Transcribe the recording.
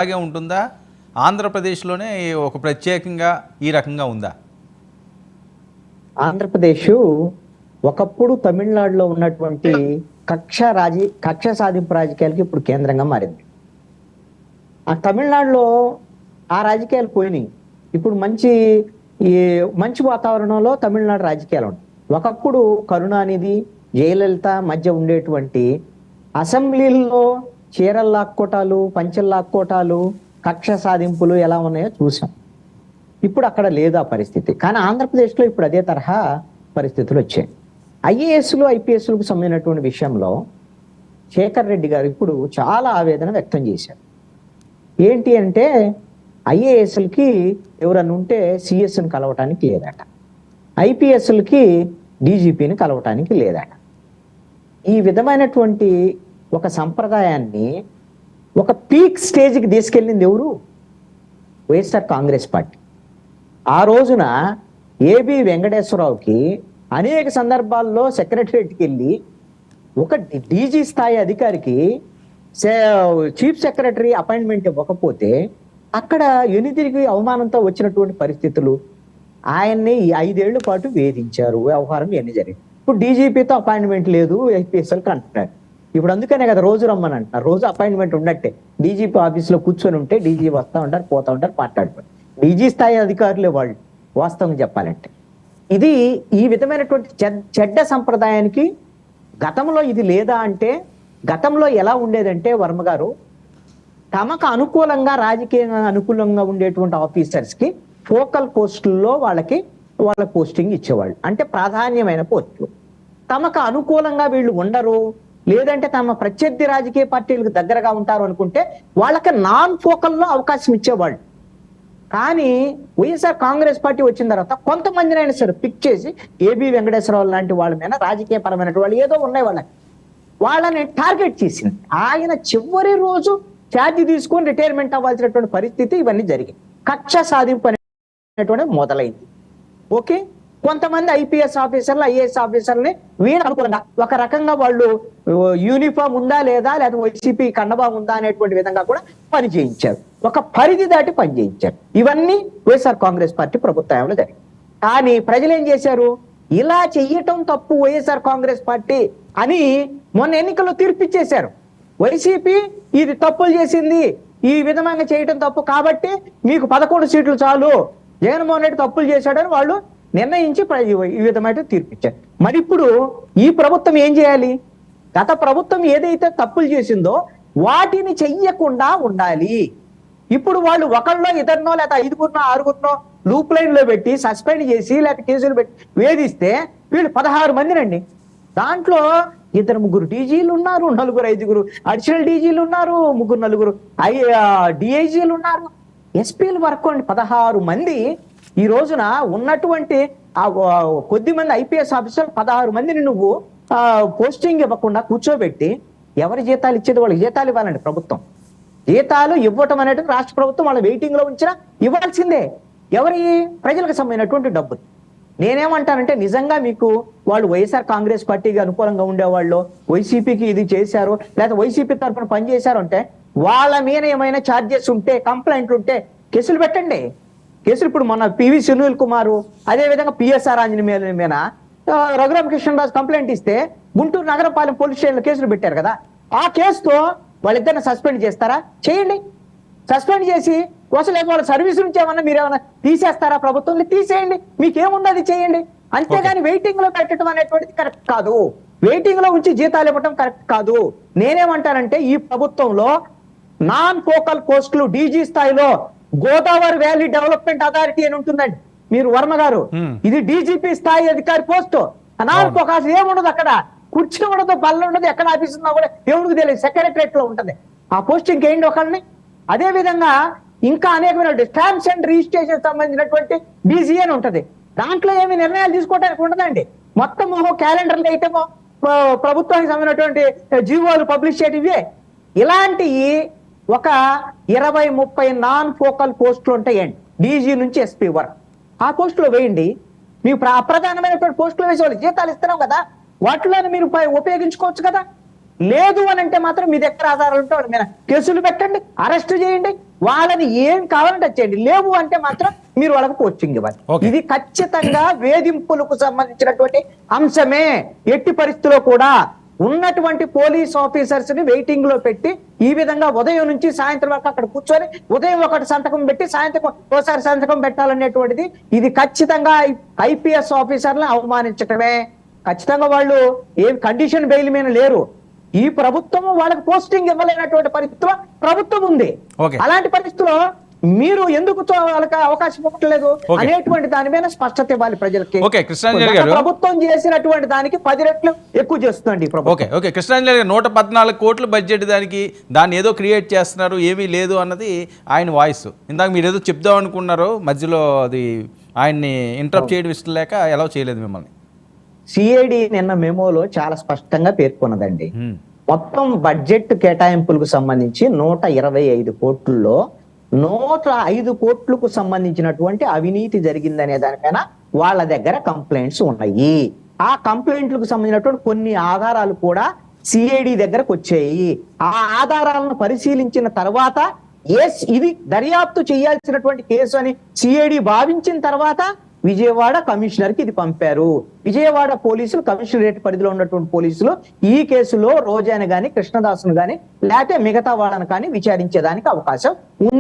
అలాగే ఉంటుందా? ఆంధ్రప్రదేశ్లోనే ఒక ప్రత్యేకంగా ఈ రకంగా ఉందా? ఆంధ్రప్రదేశ్ ఒకప్పుడు తమిళనాడులో ఉన్నటువంటి కక్ష సాధింపు రాజకీయాలకి ఇప్పుడు కేంద్రంగా మారింది. ఆ తమిళనాడులో ఆ రాజకీయాలు పోయినాయి. ఇప్పుడు మంచి వాతావరణంలో తమిళనాడు రాజకీయాలు ఉన్నాయి. ఒకప్పుడు కరుణానిధి, జయలలిత మధ్య ఉండేటువంటి అసెంబ్లీల్లో చీరలు లాక్కోటాలు, పంచెలు లాక్కోటాలు, కక్ష సాధింపులు ఎలా ఉన్నాయో చూసాం. ఇప్పుడు అక్కడ లేదు ఆ పరిస్థితి. కానీ ఆంధ్రప్రదేశ్లో ఇప్పుడు అదే తరహా పరిస్థితులు వచ్చాయి. ఐఏఎస్లు ఐపీఎస్లకు సంబంధించినటువంటి విషయంలో శేఖర్ రెడ్డి గారు ఇప్పుడు చాలా ఆవేదన వ్యక్తం చేశారు. ఏంటి అంటే ఐఏఎస్లకి ఎవరన్నా ఉంటే సిఎస్ని కలవటానికి లేదట, ఐపీఎస్లకి డీజీపీని కలవటానికి లేదట. ఈ విధమైనటువంటి ఒక సంప్రదాయాన్ని ఒక పీక్ స్టేజ్కి తీసుకెళ్ళింది ఎవరు? వైఎస్ఆర్ కాంగ్రెస్ పార్టీ. ఆ రోజున ఏబి వెంకటేశ్వరరావుకి అనేక సందర్భాల్లో సెక్రటరియట్కి వెళ్ళి ఒక డీజీ స్థాయి అధికారికి చీఫ్ సెక్రటరీ అపాయింట్మెంట్ ఇవ్వకపోతే అక్కడ ఎన్నితిరిగి అవమానంతో వచ్చినటువంటి పరిస్థితులు. ఆయన్ని 5 ఏళ్ల పాటు వేధించారు. వ్యవహారం ఎన్ని జరిగింది. ఇప్పుడు డీజీపీతో అపాయింట్మెంట్ లేదు ఐపీఎస్ఎల్కి అంటున్నారు. ఇప్పుడు అందుకనే కదా రోజు రమ్మని అంటున్నారు. రోజు అపాయింట్మెంట్ ఉన్నట్టే. డీజీపీ ఆఫీస్లో కూర్చొని ఉంటే డీజీ వస్తూ ఉంటారు, పోతూ ఉంటారు, మాట్లాడుతారు. డీజీ స్థాయి అధికారులే వాళ్ళు వాస్తవం చెప్పాలంటే. ఇది ఈ విధమైనటువంటి చెడ్డ సంప్రదాయానికి గతంలో ఇది లేదా అంటే, గతంలో ఎలా ఉండేదంటే వర్మ గారు, తమకు అనుకూలంగా రాజకీయంగా అనుకూలంగా ఉండేటువంటి ఆఫీసర్స్కి ఫోకల్ పోస్టుల్లో వాళ్ళ పోస్టింగ్ ఇచ్చేవాళ్ళు. అంటే ప్రాధాన్యమైన పోస్టులు. తమకు అనుకూలంగా వీళ్ళు ఉండరు, లేదంటే తమ ప్రత్యర్థి రాజకీయ పార్టీలకు దగ్గరగా ఉంటారు అనుకుంటే వాళ్ళకి నాన్ ఫోకల్లో అవకాశం ఇచ్చేవాళ్ళు. కానీ వైఎస్ఆర్ కాంగ్రెస్ పార్టీ వచ్చిన తర్వాత కొంతమందినైనా సరే పిక్ చేసి ఏబి వెంకటేశ్వరరావు లాంటి వాళ్ళ మీద రాజకీయపరమైన వాళ్ళు ఏదో ఉన్నాయి వాళ్ళని టార్గెట్ చేసింది. ఆయన చివరి రోజు ఛార్జ్ తీసుకొని రిటైర్మెంట్ అవ్వాల్సినటువంటి పరిస్థితి ఇవన్నీ జరిగాయి. కక్ష సాధింపు అనేటువంటి మొదలైంది. ఓకే, కొంతమంది ఐపీఎస్ ఆఫీసర్లు, ఐఏఎస్ ఆఫీసర్ని వీళ్ళు అనుకూలంగా ఒక రకంగా వాళ్ళు యూనిఫామ్ ఉందా లేదా, లేదా వైసీపీ కండబా ఉందా అనేటువంటి విధంగా కూడా పని చేయించారు. ఒక పరిధి దాటి పని చేయించారు. ఇవన్నీ వైఎస్ఆర్ కాంగ్రెస్ పార్టీ ప్రభుత్వంలో జరిగింది. కానీ ప్రజలు ఏం చేశారు? ఇలా చెయ్యటం తప్పు వైఎస్ఆర్ కాంగ్రెస్ పార్టీ అని మొన్న ఎన్నికల్లో తీర్పిచ్చేశారు. వైసీపీ ఇది తప్పులు చేసింది, ఈ విధంగా చేయటం తప్పు, కాబట్టి మీకు 11 సీట్లు చాలు, జగన్మోహన్ రెడ్డి తప్పులు చేశాడని వాళ్ళు నిర్ణయించి ఈ విధమైన తీర్పిచ్చారు. మరి ఇప్పుడు ఈ ప్రభుత్వం ఏం చేయాలి? గత ప్రభుత్వం ఏదైతే తప్పులు చేసిందో వాటిని చెయ్యకుండా ఉండాలి. ఇప్పుడు వాళ్ళు ఒకళ్ళో ఇద్దరినో లేదా 5గురినో 6గురినో లూప్ లైన్ లో పెట్టి సస్పెండ్ చేసి లేకపోతే కేసులు పెట్టి వేధిస్తే వీళ్ళు 16 మందినండి. దాంట్లో 2-3 డీజీలు ఉన్నారు, 4-5 అడిషనల్ డీజీలు ఉన్నారు, 3-4 డిఐజీలు ఉన్నారు, ఎస్పీలు వరకు అండి. 16 మంది ఈ రోజున ఉన్నటువంటి కొద్ది మంది ఐపీఎస్ ఆఫీసర్లు 16 మందిని నువ్వు పోస్టింగ్ ఇవ్వకుండా కూర్చోబెట్టి ఎవరి జీతాలు ఇచ్చేది వాళ్ళకి జీతాలు ఇవ్వాలండి. ప్రభుత్వం జీతాలు ఇవ్వటం అనేది రాష్ట్ర ప్రభుత్వం వాళ్ళ వెయిటింగ్ లో ఉంచినా ఇవ్వాల్సిందే. ఎవరి ప్రజలకు సంబంధించినటువంటి డబ్బులు. నేనేమంటానంటే నిజంగా మీకు వాళ్ళు వైఎస్ఆర్ కాంగ్రెస్ పార్టీకి అనుకూలంగా ఉండేవాళ్ళు వైసీపీకి ఇది చేశారు, లేదా వైసీపీ తరఫున పనిచేశారు అంటే వాళ్ళ మీద ఏమైనా ఛార్జెస్ ఉంటే, కంప్లైంట్లు ఉంటే కేసులు పెట్టండి. కేసులు ఇప్పుడు మన పివి సునీల్ కుమార్, అదే విధంగా పిఎస్ఆర్ ఆంజనేయ మీద రఘురామకృష్ణరాజు కంప్లైంట్ ఇస్తే గుంటూరు నగరపాలెం పోలీస్ స్టేషన్లో కేసులు పెట్టారు కదా. ఆ కేసుతో వాళ్ళిద్దరిని సస్పెండ్ చేస్తారా? చేయండి. సస్పెండ్ చేసి అసలు వాళ్ళ సర్వీస్ నుంచి ఏమన్నా మీరు ఏమన్నా తీసేస్తారా? ప్రభుత్వం తీసేయండి, మీకేముంది అది చేయండి. అంతేగాని వెయిటింగ్ లో పెట్టడం అనేటువంటిది కరెక్ట్ కాదు. వెయిటింగ్ లో ఉంచి జీతాలు ఇవ్వడం కరెక్ట్ కాదు. నేనేమంటానంటే ఈ ప్రభుత్వంలో నాన్ ఫోకల్ పోస్టులు డీజీ స్థాయిలో గోదావరి వ్యాలీ డెవలప్మెంట్ అథారిటీ అని ఉంటుందండి. మీరు వర్మ గారు, ఇది డీజీపీ స్థాయి అధికారి పోస్టు. నాన్ ఫోకస్ ఏముండదు, అక్కడ కుర్చీ ఉండదు, బల్ల ఉండదు, ఎక్కడ ఆఫీస్ ఉన్నా కూడా ఎవరికి తెలియదు, సెక్రటరియట్ లో ఉంటుంది. ఆ పోస్టింగ్ ఏంటి ఒకరిని. అదే విధంగా ఇంకా అనేకమైన స్టాంప్స్ అండ్ రిజిస్ట్రేషన్ సంబంధించినటువంటి డీజీ అని ఉంటది. దాంట్లో ఏమి నిర్ణయాలు తీసుకోవడానికి ఉండదండి. మొత్తం క్యాలెండర్లు వేయటమో, ప్రభుత్వానికి సంబంధించినటువంటి జీవోలు పబ్లిష్ చేయటమే. ఇలాంటి ఒక 20-30 నాన్ ఫోకల్ పోస్టులు ఉంటాయండి డీజీ నుంచి ఎస్పీ వరకు. ఆ పోస్టులో వేయండి. మీకు అప్రధానమైనటువంటి పోస్టులు వేసేవాళ్ళు జీతాలు ఇస్తున్నాం కదా, వాటిలోనే మీరు ఉపయోగించుకోవచ్చు కదా. లేదు అని అంటే మాత్రం మీ దగ్గర ఆధారాలు ఉంటే వాళ్ళ మీద కేసులు పెట్టండి, అరెస్ట్ చేయండి. వాళ్ళని ఏం కావాలంటే అది చేయండి, లేవు అంటే మాత్రం మీరు వాళ్ళకి కోచింగ్ ఇవ్వాలి. Okay. ఇది ఖచ్చితంగా వేధింపులకు సంబంధించినటువంటి అంశమే. ఎట్టి పరిస్థితిలో కూడా ఉన్నటువంటి పోలీస్ ఆఫీసర్స్ ని వెయిటింగ్ లో పెట్టి ఈ విధంగా ఉదయం నుంచి సాయంత్రం వరకు అక్కడ కూర్చొని ఉదయం ఒకటి సంతకం పెట్టి సాయంత్రం ఒకసారి సంతకం పెట్టాలనేటువంటిది ఇది ఖచ్చితంగా ఐపీఎస్ ఆఫీసర్లను అవమానించటమే. ఖచ్చితంగా వాళ్ళు ఏం కండిషన్ బెయిల్ మీద లేరు. ఈ ప్రభుత్వం వాళ్ళకి పోస్టింగ్ ఇవ్వలేనటువంటి పరిస్థితిలో ప్రభుత్వం ఉంది. Okay. అలాంటి పరిస్థితిలో మీరు ఎందుకు వాళ్ళకి అవకాశం ఇవ్వట్లేదు Okay. అనేటువంటి దాని మీద స్పష్టత ఇవ్వాలి ప్రజలకి. Okay, కృష్ణాంజలి గత గారు. ప్రభుత్వం చేసినటువంటి దానికి 10 రెట్లు ఎక్కువ చేస్తుంది ఈ ప్రభుత్వం. ఓకే కృష్ణాంజలి గారు 114 కోట్ల బడ్జెట్ దాన్ని ఏదో క్రియేట్ చేస్తున్నారు, ఏమీ లేదు అన్నది ఆయన వాయిస్. ఇందాక మీరు ఏదో చెప్దాం అనుకున్నారు, మధ్యలో అది ఆయన్ని ఇంటరప్ట్ చేయడం ఇష్టం లేక ఎలా చేయలేదు మిమ్మల్ని. సిఐడి నిన్న మెమోలో చాలా స్పష్టంగా పేర్కొన్నదండి. మొత్తం బడ్జెట్ కేటాయింపులకు సంబంధించి 125 కోట్లలో 105 కోట్లకు సంబంధించినటువంటి అవినీతి జరిగిందనే దానిపైన వాళ్ళ దగ్గర కంప్లైంట్స్ ఉన్నాయి. ఆ కంప్లైంట్లకు సంబంధించినటువంటి కొన్ని ఆధారాలు కూడా సిఐడి దగ్గరకు వచ్చాయి. ఆ ఆధారాలను పరిశీలించిన తర్వాత ఎస్ ఇది దర్యాప్తు చేయాల్సినటువంటి కేసు అని సిఐడి భావించిన తర్వాత విజయవాడ కమిషనర్ కి ఇది పంపారు. విజయవాడ పోలీసులు కమిషనరేట్ పరిధిలో ఉన్నటువంటి పోలీసులు ఈ కేసులో రోజాను గాని కృష్ణదాసును గాని లేకపోతే మిగతా వాళ్ళని కానీ విచారించేదానికి అవకాశం ఉంది.